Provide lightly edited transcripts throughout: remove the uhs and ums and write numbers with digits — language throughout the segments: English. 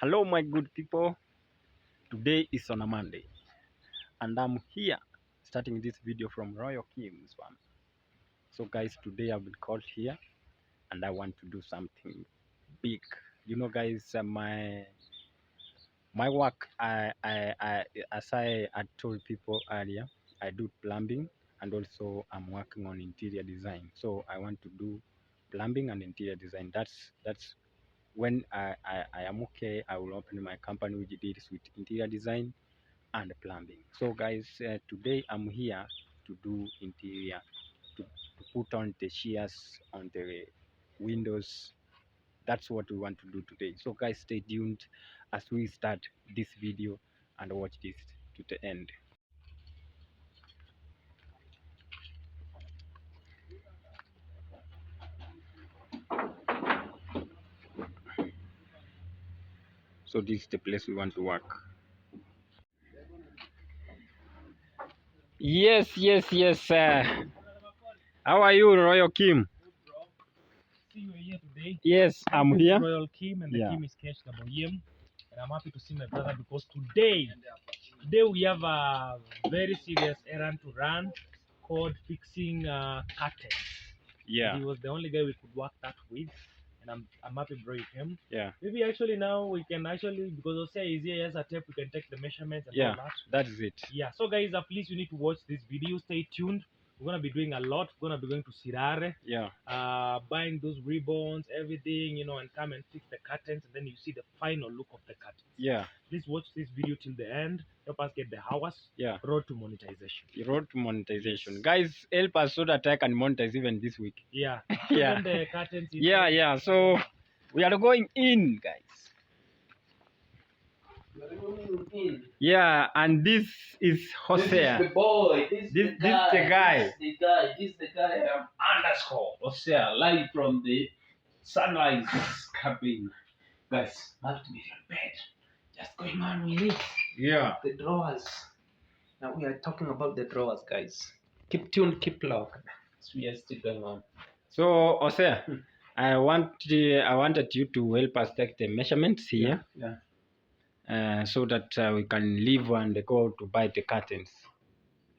Hello, my good people. Today is on a Monday, and I'm here starting this video from Royal Kim's farm. So, guys, today I've been called here, and I want to do something big. Guys, my work, as I had told people earlier, I do plumbing, and also I'm working on interior design. So I want to do plumbing and interior design. That's when I am okay. I will open my company which deals with interior design and plumbing. So guys, today I'm here to do interior, to put on the shears on the windows. That's what we want to do today. So guys, stay tuned as we start this video and watch this to the end. So this is the place we want to work. Yes. How are you, Royal Kim? See you here today. Yes, I'm here. Royal Kim, and the Kim is Cash Double, and I'm happy to see my brother because today we have a very serious errand to run called fixing curtains. Yeah. And he was the only guy we could work that with, and I'm happy bro you came. Yeah. Maybe actually now we can because Jose is here, he has a tape, we can take the measurements and all that. That is it. Yeah, so guys, please you need to watch this video. Stay tuned. We're gonna be doing a lot. We're gonna be going to Sirare, buying those ribbons, everything, and come and fix the curtains, and then you see the final look of the curtains. Yeah. Please watch this video till the end. Help us get the hours. Yeah. Road to monetization. Road to monetization. Guys, help us so that I can monetize even this week. Yeah. Yeah. Even the curtains. Yeah. So we are going in, guys. Yeah, and this is Jose. This is the boy. This the guy. This is the guy. Underscore Jose, live from the sunrise cabin. Guys, multi-million bed. Just going on with it. Yeah. The drawers. Now we are talking about the drawers, guys. Keep tuned, keep locked. So we are still going on. So Jose, I wanted you to help us take the measurements here. Yeah. So that we can leave and go to buy the curtains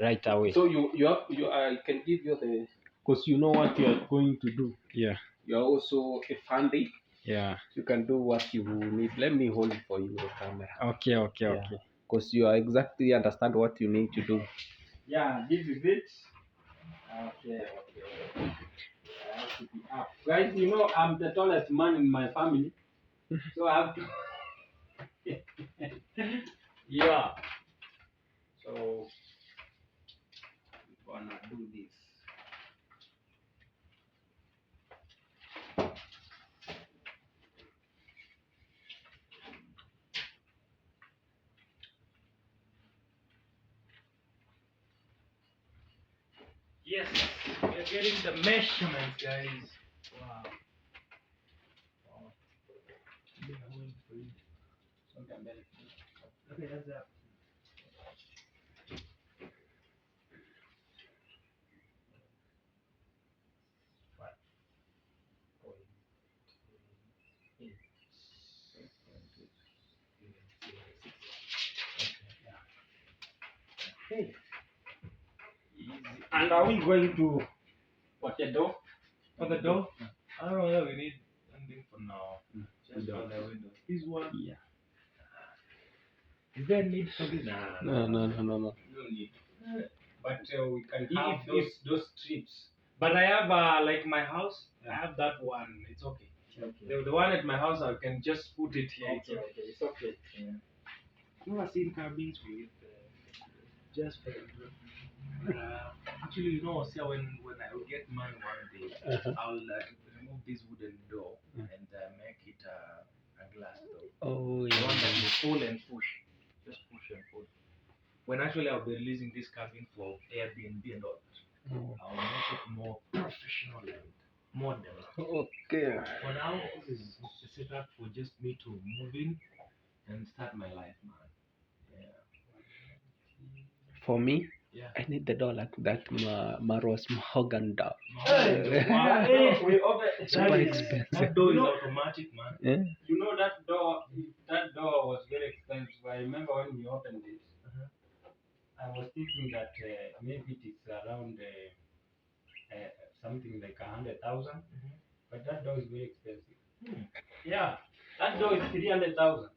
right away. So I can give you the, because you know what you are going to do. Yeah. You are also a fundy. Yeah. You can do what you need. Let me hold for you the camera. Okay. Because you are exactly understand what you need to do. Yeah, this is it. Okay. I have to be up. Guys, I'm the tallest man in my family. So I have to yeah. So we're gonna do this. Yes, we're getting the measurements, guys. Wow. Okay, that's that. Hey. And are we going to what the door? For the door? I don't know whether we need anything for now. Just for the window. This one? Yeah. Is there a need for this? No. No need. But we can have If those strips. But I have like my house. I have that one. It's okay. The one at my house, I can just put it here. It's okay. Yeah. You ever seen cabins with just for the actually, see, when I will get mine one day, I'll remove this wooden door and make it a glass door. Oh, The one that you pull and push. Just push and pull. When actually I'll be releasing this cabin for Airbnb and all that, I'll make it more professional and modern. Okay. For now, this is the setup for just me to move in and start my life, man. Yeah. For me, Yeah. I need the door like that Maros Mahogany door. Wow. Super expensive. That door is automatic, man. Yeah? You know that door maybe it is around something like 100,000. But that door is very expensive. Yeah, that door is 300,000. Oh,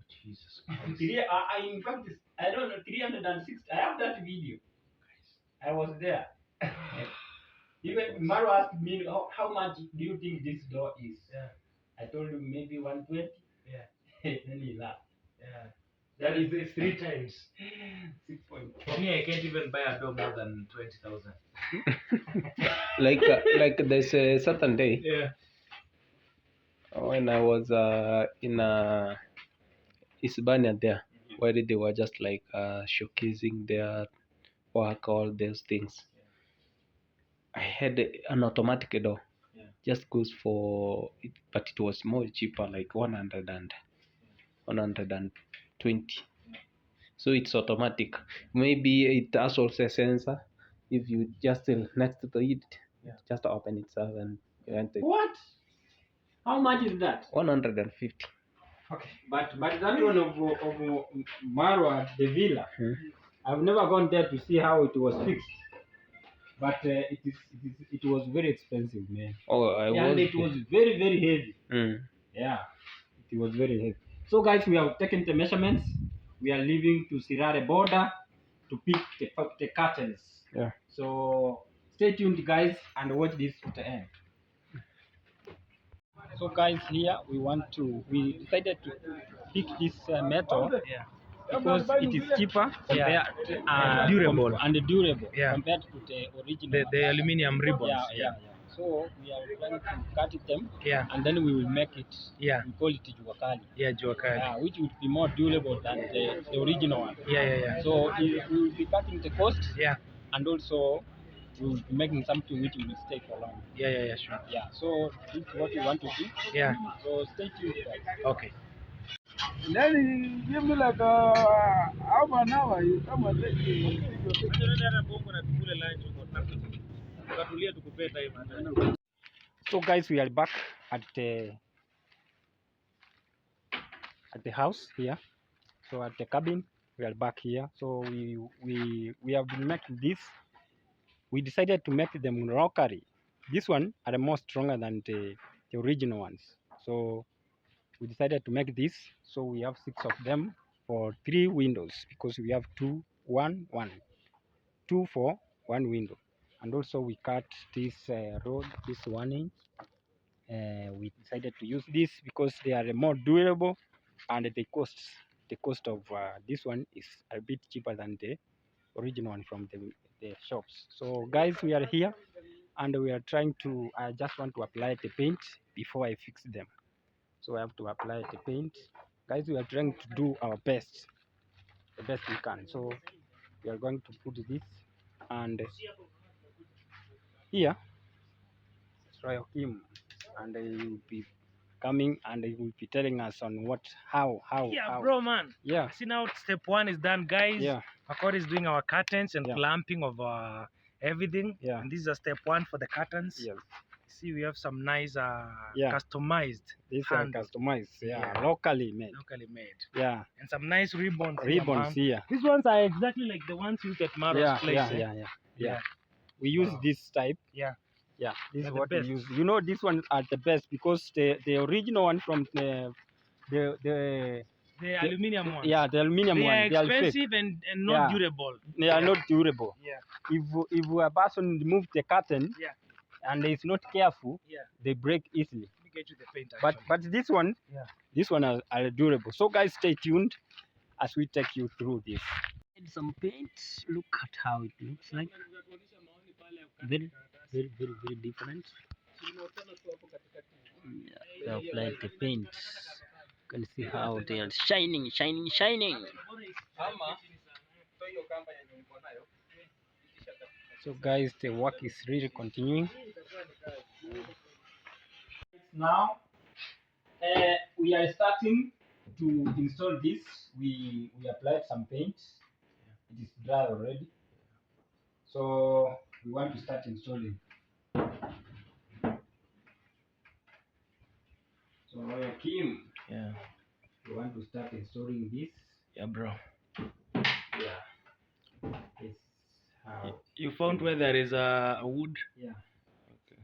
Jesus Christ. In fact, I don't know, 360. I have that video. I was there. Even Maru asked me, how much do you think this door is? Yeah. I told him maybe 120. Yeah. Then he laughed. Yeah. That is 3 times. 6.4. For me, I can't even buy a door more than 20,000. Like there's a certain day Yeah. when I was in Hispania there, where they were just like showcasing their work, all those things. I had an automatic door. Yeah. Just goes for it, but it was more cheaper, like 120. So it's automatic. Maybe it has also a sensor. If you just next to it, just open itself and you enter. What? How much is that? 150. Okay. But that one of Marwa at the villa, I've never gone there to see how it was fixed. But it was very expensive, man. Oh, And it was very, very heavy. Yeah, it was very heavy. So guys, we have taken the measurements. We are leaving to Sirare border to pick the curtains. Yeah. So stay tuned, guys, and watch this to the end. So guys, here we decided to pick this metal because it is cheaper compared Durable. durable Yeah. compared to the original. The aluminium ribbons. Yeah. So we are trying to cut them, Yeah. and then we will make it. Yeah. We call it juakali. Yeah, Juakali. Which would be more durable than the original one. Yeah. So we will be cutting the cost. Yeah. And also we will be making something which will stay for long. Yeah, sure. Yeah. So this is what we want to do. Yeah. So stay tuned, guys. Okay. Then give me like half an hour. You come and take the So guys, we are back at the house here. So at the cabin, we are back here. So we have been making this. We decided to make them rockery. This one are more stronger than the original ones. So we decided to make this. So we have 6 of them for 3 windows because we have 2 for 1 window. And also we cut this rod, this 1 inch. We decided to use this because they are more durable, and the cost of this one is a bit cheaper than the original one from the shops. So guys, we are here and we are trying to, I just want to apply the paint before I fix them. So I have to apply the paint. Guys, we are trying to do our best, the best we can. So we are going to put this, and here try him, and he will be coming and he will be telling us on how. Bro, man. Yeah. See, now step 1 is done, guys. Yeah. Makori is doing our curtains and Yeah. clamping of everything. Yeah. And this is a step 1 for the curtains. Yes. See, we have some nice Yeah. customized. These are handles. customized. Yeah. Yeah. Locally made. Locally made. Yeah. And some nice ribbons. Ribbons here. These ones are exactly like the ones used at Maro's place. Yeah. We use this type. Yeah. Yeah, this They're is the what we best. use. You know, these ones are the best because the original one from the aluminium ones. Yeah, the aluminium they one. Are they are expensive fake. and not durable. They are not durable. Yeah. If a person removes the curtain, Yeah. and is not careful, Yeah. they break easily. Let me get you the paint. But this one, Yeah. this one are durable. So guys, stay tuned as we take you through this. Some paint. Look at how it looks like. Very different. They applied the paint. You can see how they are shining. So guys, the work is really continuing. Now we are starting to install this. We applied some paint. It is dry already. So we want to start installing. So Kim, Yeah. we want to start installing this. Yeah, bro. Yeah. Yes. You found where there is a wood? Yeah. Okay.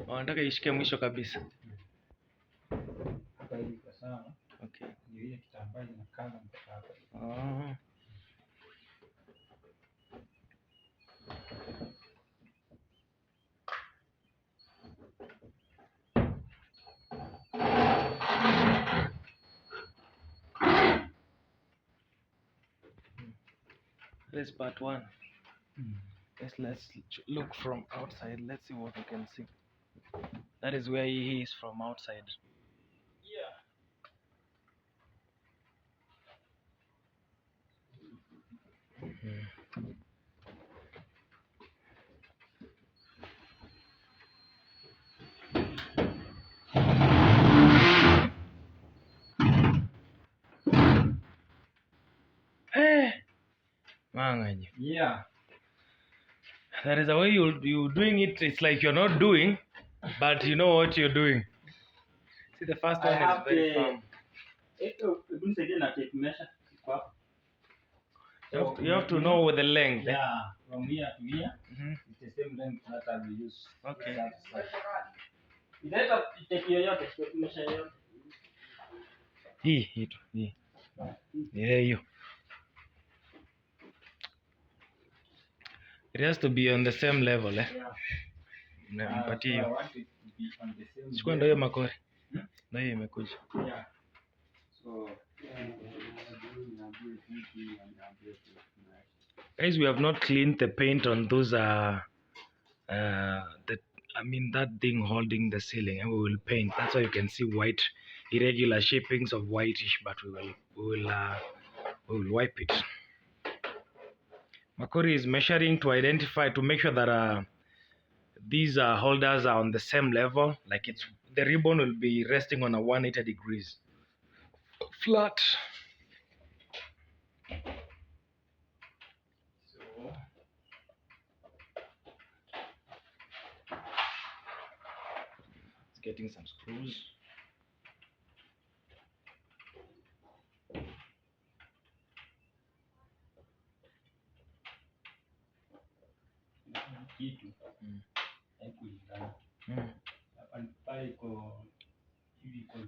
Nataka ishike mwisho kabisa. Hapa hivi kwa sawa. Okay. Ndio ile kitambaa inakaza mpaka hapa. Oh. This is part 1. Let's look from outside. Let's see what we can see. That is where he is from outside. Yeah. Manganyo. Yeah. There is a way you doing it. It's like you're not doing, but you know what you're doing. See, the first one is very firm. You have to know with the length. Yeah, from here to here, it's the same length that we use. Okay. Hii. Yeah, you. It has to be on the same level, eh? Mpatie hiyo. I want it to be on the same Chukua ndio hiyo makori. Ndio hiyo imekuja. Yeah. So, Guys, we have not cleaned the paint on those that thing holding the ceiling, and we will paint. That's why you can see white irregular shapings of whitish, but we will wipe it. Makori is measuring to make sure that these holders are on the same level, like the ribbon will be resting on a 180 degrees flat. Getting some screws.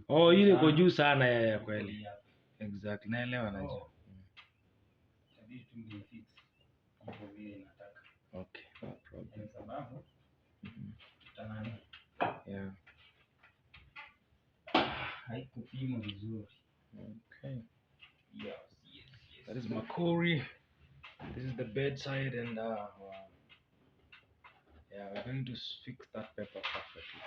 Oh, ile iko juu sana ya kweli. Exactly. Naelewa najua. Okay, no problem. Yeah. haikupimwa vizuri. Okay. Yes. That is Makori. This is the bedside, and yeah, we're going to fix that paper perfectly.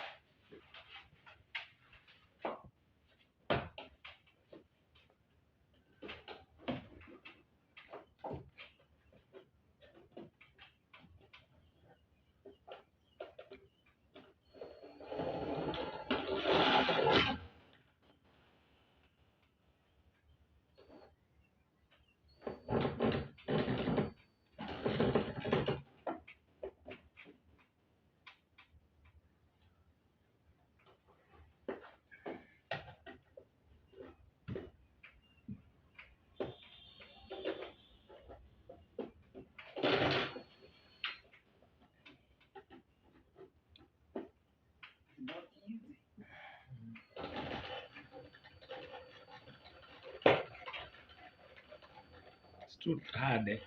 It's too hard, eh?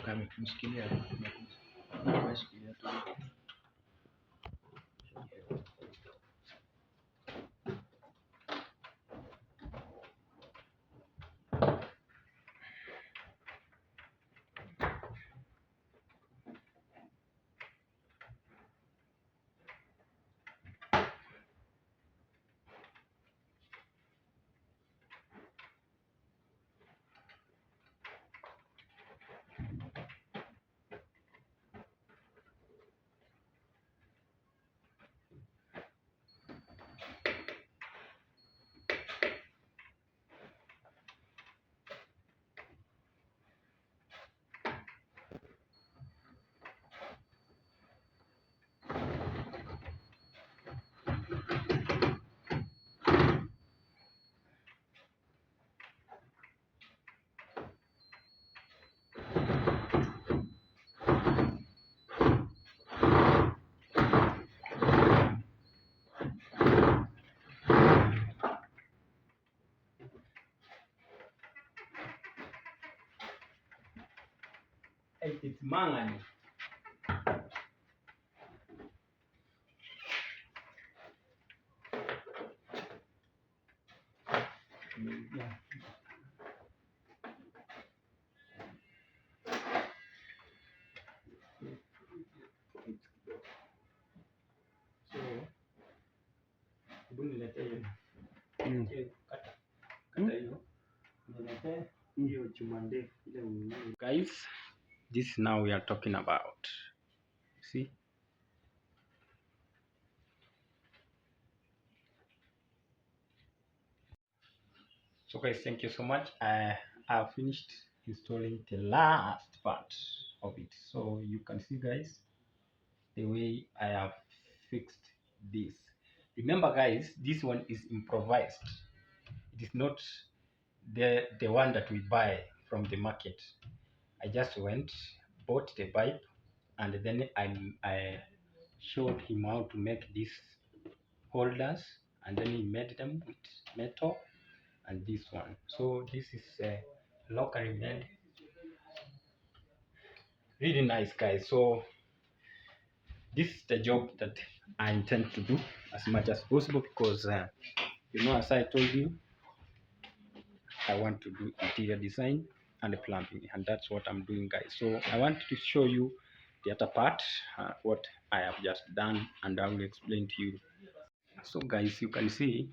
Kama mshikilia mshikilia tu. It's mangan. Yeah. So, hebu niletee hiyo. Kata. Kata hiyo. Niletee hiyo chuma ndefu ile ununue. Guys, this now we are talking about. See? So guys, thank you so much. I have finished installing the last part of it. So you can see guys, the way I have fixed this. Remember guys, this one is improvised. It is not the one that we buy from the market. I just went, bought the pipe, and then I showed him how to make these holders, and then he made them with metal and this one. So this is locally made, really nice guys. So this is the job that I intend to do as much as possible, because you know, as I told you, I want to do interior design and plumbing, and that's what I'm doing guys. So I want to show you the other part, what I have just done, and I will explain to you. So guys, you can see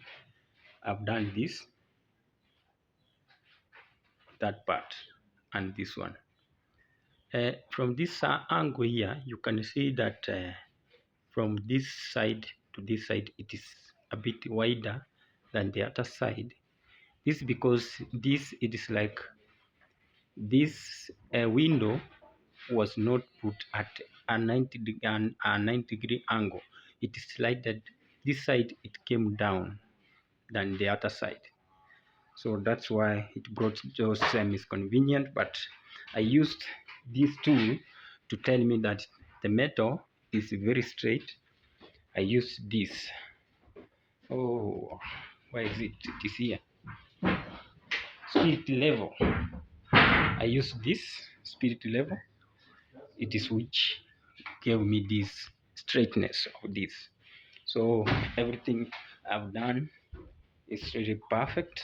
I've done this, that part, and this one. From this angle here, you can see that from this side to this side, it is a bit wider than the other side. This is because this, it is like this window was not put at a 90-degree angle. It is slided this side, it came down than the other side. So that's why it brought those misconvenient. But I used this tool to tell me that the metal is very straight. I used this. Oh, where is it? It is here. Spirit level. I used this spirit level. It is which gave me this straightness of this. So everything I've done is really perfect.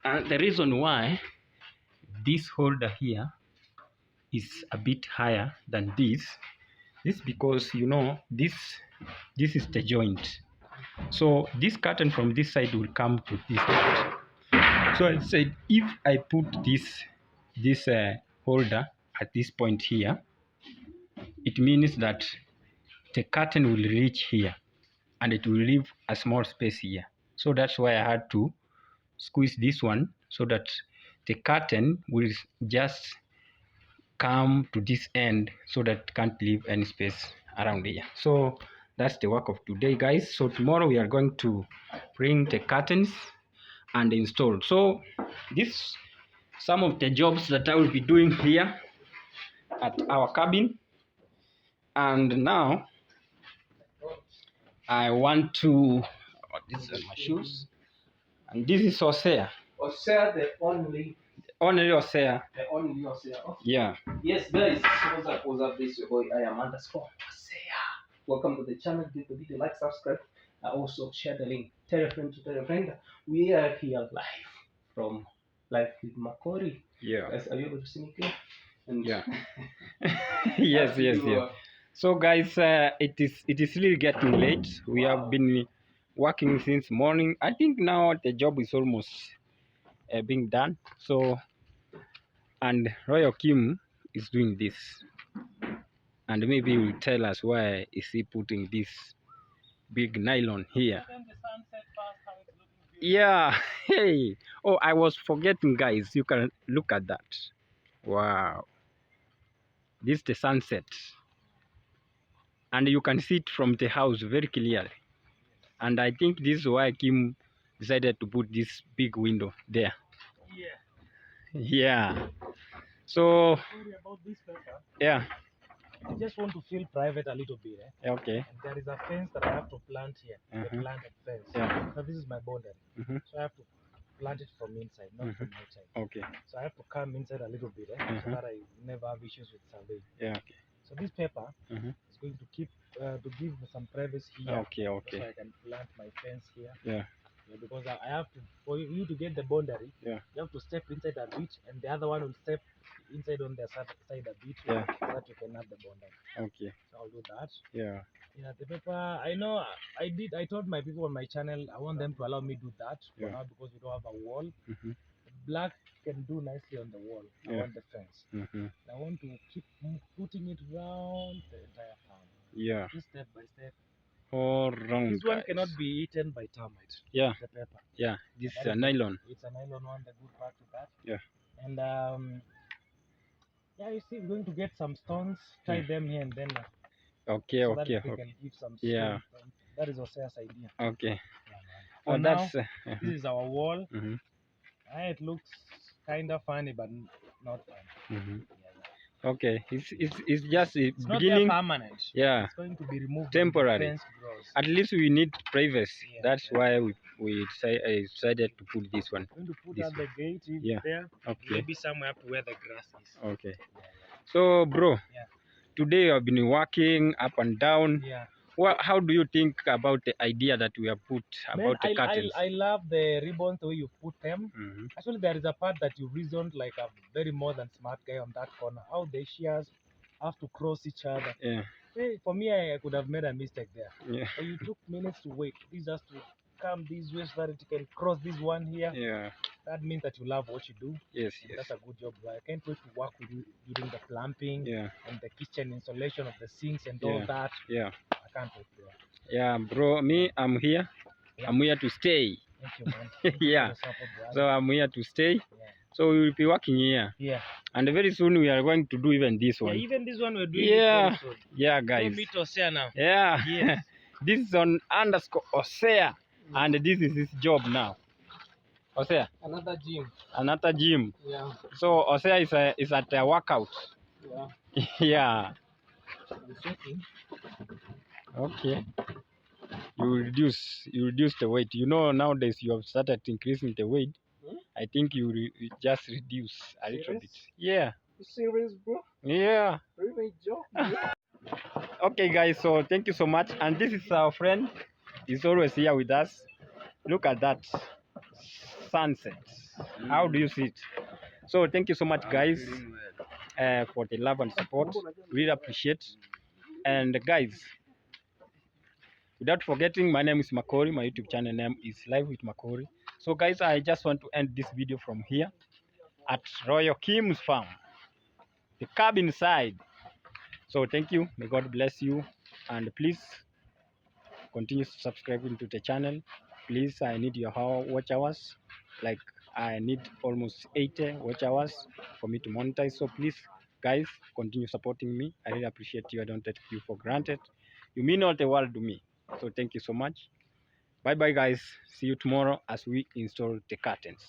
And the reason why this holder here is a bit higher than this is because, you know, this is the joint. So this curtain from this side will come to this side. So I said, if I put this holder at this point here, it means that the curtain will reach here and it will leave a small space here. So that's why I had to squeeze this one so that the curtain will just come to this end, so that it can't leave any space around here. So that's the work of today guys. So tomorrow we are going to bring the curtains and install. So this some of the jobs that I will be doing here at our cabin. And now I want to, these are my shoes, and this is Hosea. Hosea, the only Hosea. The only Hosea. Yeah. Yes, guys. What's up? This is your boy. I am underscore Hosea. Welcome to the channel. Give the video like, subscribe, also share the link. Tell a friend to tell a friend. We are here live from Live with Makori. Yeah. Guys, are you able to see me clear? And Yeah. yes. So guys, it is really getting late. We have been working since morning. I think now the job is almost being done. So, and Royal Kim is doing this, and maybe he will tell us why is he putting this big nylon here. Yeah. Hey. Oh, I was forgetting guys. You can look at that. Wow. This is the sunset. And you can see it from the house very clearly. And I think this is why Kim decided to put this big window there. Yeah. So, Sorry about this paper. yeah. I just want to feel private a little bit. Okay. And there is a fence that I have to plant here. The planted fence. Yeah. So this is my boundary. Mhm. So I have to plant it from inside, not from outside. Okay. So I have to come inside a little bit, so that I never have issues with survey. Yeah. Okay. So this paper is going to keep to give some privacy here. Okay. Okay. So I can plant my fence here. Yeah. Because I have to, for you to get the boundary, you have to step inside a bit, and the other one will step inside on the side a bit, so that you can have the boundary. Okay. So I'll do that. Yeah. Yeah, the paper. I know. I told my people on my channel I want them to allow me do that for now because we don't have a wall. Black can do nicely on the wall. I want the fence. I want to keep putting it round the entire farm. Yeah. Just step by step. All round. This one cannot be eaten by termite. Yeah. The paper. Yeah. This is a nylon. It's a nylon one. The good part with that. Yeah. And yeah, you see, we're going to get some stones, tie them here, and then. Okay. So Okay. that they Okay. can give some Yeah. stone. That is Osea's idea. Okay. For now, that's this is our wall. It looks kind of funny, but not funny. Okay, it's just a it's beginning. Not permanent. Yeah, it's going to be removed. Temporary. At least we need privacy. Yeah, that's why we decided to put this one. I'm going to put this out the gate there. Okay. Maybe somewhere up to where the grass is. Okay. So, bro, today you have been working up and down. Yeah. How do you think about the idea that we have put about the curtains? I love the ribbons, the way you put them. Actually, there is a part that you reasoned like a very more than smart guy on that corner. How the shears have to cross each other. Yeah. Hey, for me, I could have made a mistake there. Yeah. But you took minutes to wait. This has to come this way so that it can cross this one here. Yeah. That means that you love what you do. Yes, yes. That's a good job, bro. I can't wait to work with you during the plumbing and the kitchen installation of the sinks and all that. Yeah. I can't wait, bro. Yeah, bro. Me, I'm here. I'm here to stay. Thank you, man. Thank you for the support, so I'm here to stay. So we will be working here. Yeah. And very soon we are going to do even this one. Yeah, even this one we're doing. Yeah. It very soon. Yeah, guys. So meet Osea now. Yeah. Yes. This is on _Osea, and this is his job now. Osea. Another gym. Another gym. Yeah. So Osea is at a workout. Yeah. Yeah. I'm sweating. Okay. You reduce the weight. You know, nowadays you have started increasing the weight. I think you just reduce a little bit. Yeah. You serious, bro? Yeah. Really joke? Okay, guys. So thank you so much. And this is our friend. He's always here with us. Look at that sunset. How do you see it? So thank you so much, guys, for the love and support. Really appreciate. And guys, without forgetting, my name is Makori. My YouTube channel name is Live with Makori. So guys, I just want to end this video from here at Royal Kim's farm, the cabin side. So thank you. May God bless you. And please continue subscribing to the channel. Please, I need your watch hours. Like I need almost 80 watch hours for me to monetize. So please, guys, continue supporting me. I really appreciate you. I don't take you for granted. You mean all the world to me. So thank you so much. Bye bye, guys. See you tomorrow as we install the curtains.